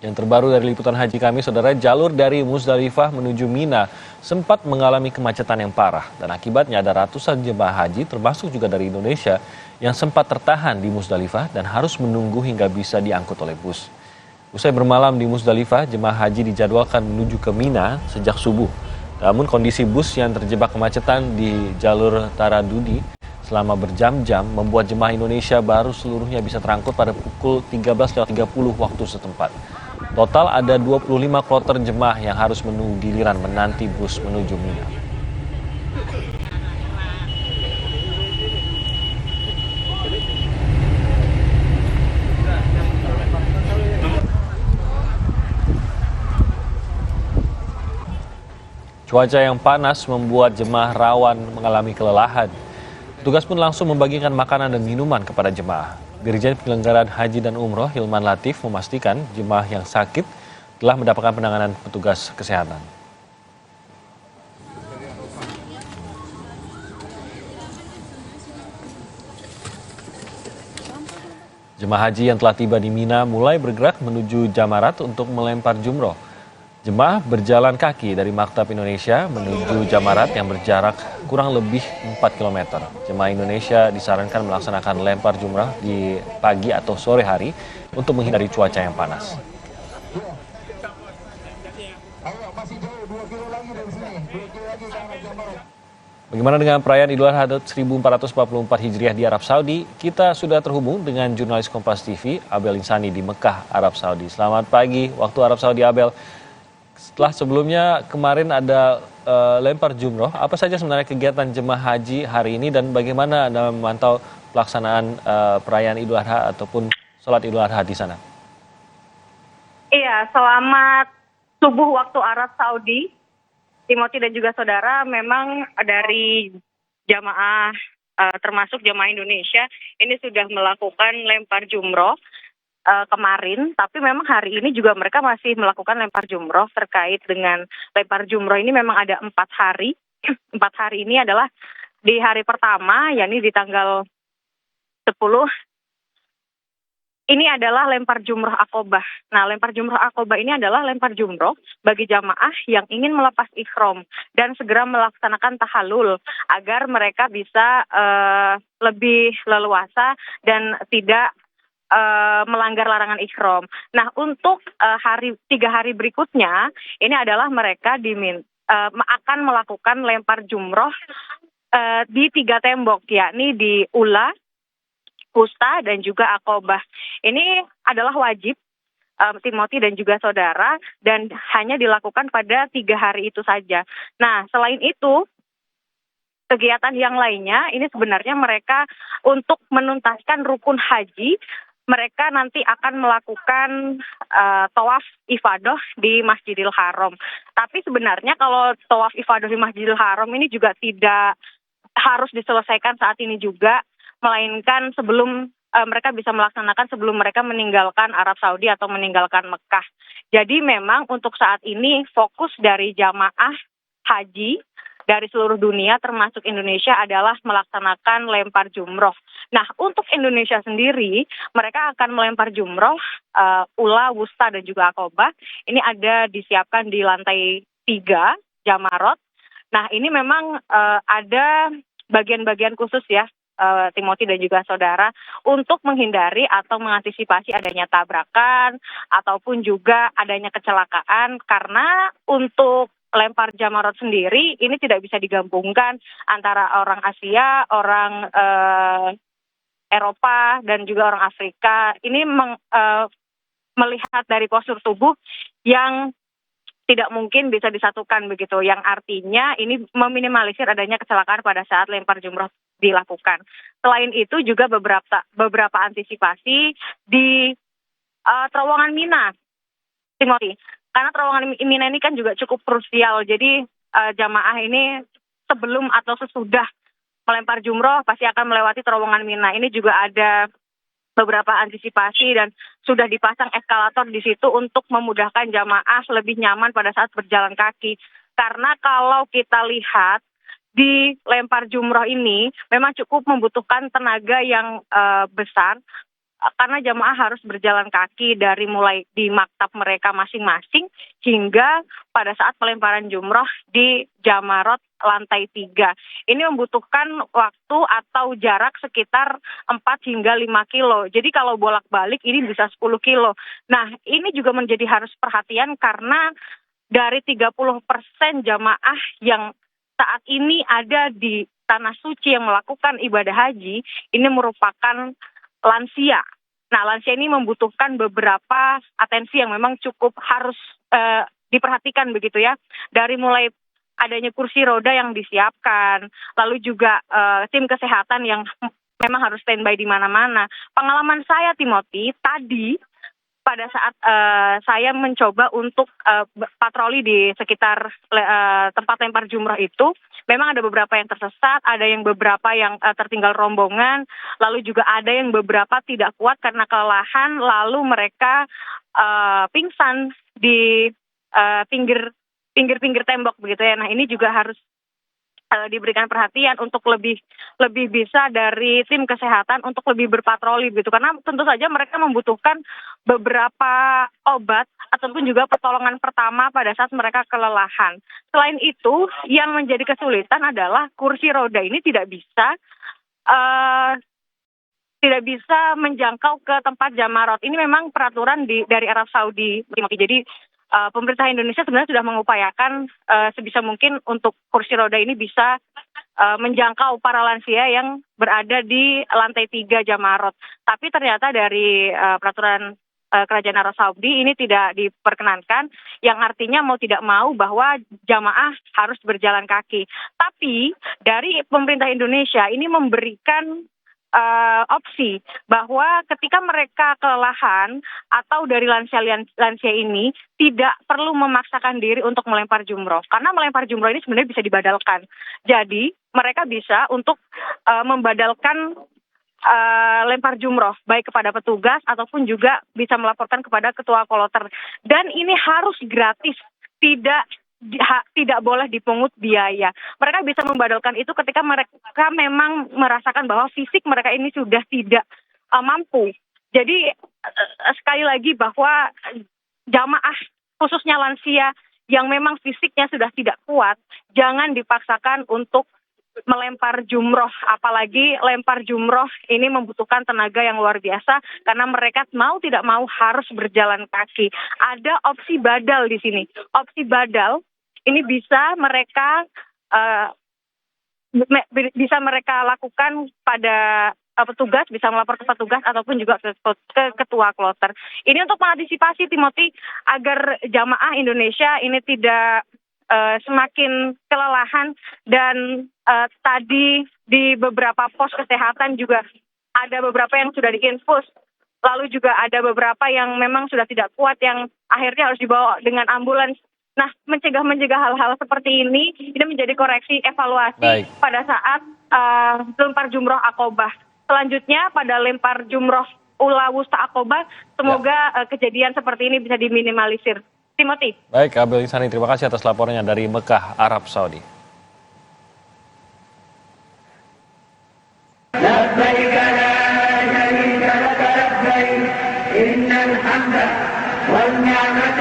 Yang terbaru dari liputan haji kami, saudara, jalur dari Musdalifah menuju Mina sempat mengalami kemacetan yang parah. Dan akibatnya ada ratusan jemaah haji, termasuk juga dari Indonesia, yang sempat tertahan di Musdalifah dan harus menunggu hingga bisa diangkut oleh bus. Usai bermalam di Musdalifah, jemaah haji dijadwalkan menuju ke Mina sejak subuh. Namun kondisi bus yang terjebak kemacetan di jalur Taradudi selama berjam-jam membuat jemaah Indonesia baru seluruhnya bisa terangkut pada pukul 13.30 waktu setempat. Total ada 25 kloter jemaah yang harus menunggu giliran menanti bus menuju Mina. Cuaca yang panas membuat jemaah rawan mengalami kelelahan. Petugas pun langsung membagikan makanan dan minuman kepada jemaah. Dirjen Penyelenggaraan Haji dan Umroh Hilman Latif memastikan jemaah yang sakit telah mendapatkan penanganan petugas kesehatan. Jemaah haji yang telah tiba di Mina mulai bergerak menuju Jamarat untuk melempar jumroh. Jemaah berjalan kaki dari Maktab Indonesia menuju Jamarat yang berjarak kurang lebih 4 km. Jemaah Indonesia disarankan melaksanakan lempar jumrah di pagi atau sore hari untuk menghindari cuaca yang panas. Bagaimana dengan perayaan Idul Adha 1444 Hijriah di Arab Saudi? Kita sudah terhubung dengan jurnalis Kompas TV, Abel Insani di Mekah, Arab Saudi. Selamat pagi waktu Arab Saudi, Abel. Setelah sebelumnya kemarin ada lempar jumroh, apa saja sebenarnya kegiatan jemaah haji hari ini dan bagaimana Anda memantau pelaksanaan perayaan Idul Adha ataupun sholat Idul Adha di sana? Iya, selamat subuh waktu Arab Saudi, Timothy dan juga saudara. Memang dari jamaah termasuk jamaah Indonesia ini sudah melakukan lempar jumroh kemarin, tapi memang hari ini juga mereka masih melakukan lempar jumroh. Terkait dengan lempar jumroh ini memang ada 4 hari. 4 hari ini adalah di hari pertama, yakni di tanggal 10. Ini adalah lempar jumroh akobah. Nah, lempar jumroh akobah ini adalah lempar jumroh bagi jamaah yang ingin melepas ihram dan segera melaksanakan tahallul agar mereka bisa lebih leluasa dan tidak melanggar larangan ihram. Nah, untuk 3 hari berikutnya ini adalah mereka akan melakukan lempar jumroh di 3 tembok, yakni di Ula, Wusta, dan juga Akobah. Ini adalah wajib Timothy dan juga saudara, dan hanya dilakukan pada 3 hari itu saja. Nah, selain itu kegiatan yang lainnya ini sebenarnya mereka untuk menuntaskan rukun haji, mereka nanti akan melakukan tawaf ifadah di Masjidil Haram. Tapi sebenarnya kalau tawaf ifadah di Masjidil Haram ini juga tidak harus diselesaikan saat ini juga, melainkan sebelum mereka bisa melaksanakan sebelum mereka meninggalkan Arab Saudi atau meninggalkan Mekah. Jadi memang untuk saat ini fokus dari jamaah haji dari seluruh dunia termasuk Indonesia adalah melaksanakan lempar jumroh. Nah, untuk Indonesia sendiri, mereka akan melempar jumroh Ula, Wusta, dan juga Akobah. Ini ada disiapkan di lantai 3 Jamarot. Nah, ini memang ada bagian-bagian khusus ya, Timothy dan juga saudara, untuk menghindari atau mengantisipasi adanya tabrakan ataupun juga adanya kecelakaan, karena untuk lempar Jamarot sendiri ini tidak bisa digabungkan antara orang Asia, orang Eropa, dan juga orang Afrika. Ini melihat dari postur tubuh yang tidak mungkin bisa disatukan begitu, yang artinya ini meminimalisir adanya kecelakaan pada saat lempar jumroh dilakukan. Selain itu juga beberapa antisipasi di terowongan Mina, Timothy. Karena terowongan Mina ini kan juga cukup krusial, jadi jamaah ini sebelum atau sesudah melempar jumroh pasti akan melewati terowongan Mina. Ini juga ada beberapa antisipasi dan sudah dipasang eskalator di situ untuk memudahkan jamaah lebih nyaman pada saat berjalan kaki. Karena kalau kita lihat di lempar jumroh ini memang cukup membutuhkan tenaga yang besar. karena jamaah harus berjalan kaki dari mulai di maktab mereka masing-masing hingga pada saat pelemparan jumroh di Jamarot lantai 3. Ini membutuhkan waktu atau jarak sekitar 4 hingga 5 kilo. Jadi kalau bolak-balik ini bisa 10 kilo. Nah, ini juga menjadi harus perhatian karena dari 30% jamaah yang saat ini ada di Tanah Suci yang melakukan ibadah haji, ini merupakan lansia. Nah, lansia ini membutuhkan beberapa atensi yang memang cukup harus diperhatikan begitu ya. Dari mulai adanya kursi roda yang disiapkan, lalu juga tim kesehatan yang memang harus standby di mana-mana. Pengalaman saya, Timothy, tadi pada saat saya mencoba untuk patroli di sekitar tempat lempar jumroh itu, memang ada beberapa yang tersesat, ada yang beberapa yang tertinggal rombongan, lalu juga ada yang beberapa tidak kuat karena kelelahan, lalu mereka pingsan di pinggir-pinggir tembok begitu ya. Nah, ini juga harus diberikan perhatian untuk lebih bisa dari tim kesehatan untuk lebih berpatroli gitu, karena tentu saja mereka membutuhkan beberapa obat ataupun juga pertolongan pertama pada saat mereka kelelahan. Selain itu, yang menjadi kesulitan adalah kursi roda ini tidak bisa menjangkau ke tempat Jamarot. Ini memang peraturan dari Arab Saudi. Jadi pemerintah Indonesia sebenarnya sudah mengupayakan sebisa mungkin untuk kursi roda ini bisa menjangkau para lansia yang berada di lantai 3 Jamarot. Tapi ternyata dari peraturan Kerajaan Arab Saudi ini tidak diperkenankan, yang artinya mau tidak mau bahwa jamaah harus berjalan kaki. Tapi dari pemerintah Indonesia ini memberikan opsi bahwa ketika mereka kelelahan atau dari lansia ini tidak perlu memaksakan diri untuk melempar jumroh, karena melempar jumroh ini sebenarnya bisa dibadalkan. Jadi mereka bisa untuk membadalkan lempar jumroh baik kepada petugas ataupun juga bisa melaporkan kepada ketua kloter, dan ini harus gratis, tidak boleh dipungut biaya. Mereka bisa membadalkan itu ketika mereka memang merasakan bahwa fisik mereka ini sudah tidak mampu. Jadi sekali lagi bahwa jamaah khususnya lansia yang memang fisiknya sudah tidak kuat, jangan dipaksakan untuk melempar jumroh, apalagi lempar jumroh ini membutuhkan tenaga yang luar biasa karena mereka mau tidak mau harus berjalan kaki. Ada opsi badal di sini. Opsi badal ini bisa mereka lakukan pada petugas, bisa melapor ke petugas ataupun juga ke ketua kloter. Ini untuk mengantisipasi, Timothy, agar jamaah Indonesia ini tidak semakin kelelahan, dan tadi di beberapa pos kesehatan juga ada beberapa yang sudah diinfus, lalu juga ada beberapa yang memang sudah tidak kuat yang akhirnya harus dibawa dengan ambulans. Nah, mencegah hal-hal seperti ini menjadi koreksi evaluasi pada saat lempar jumroh Aqobah. Selanjutnya pada lempar jumroh Ula Wusta Aqobah, semoga kejadian seperti ini bisa diminimalisir. Timothy. Baik, Abel Insani, terima kasih atas laporannya dari Mekah, Arab Saudi. لبيك لا شريك لك لبيك إن الحمد والنعمة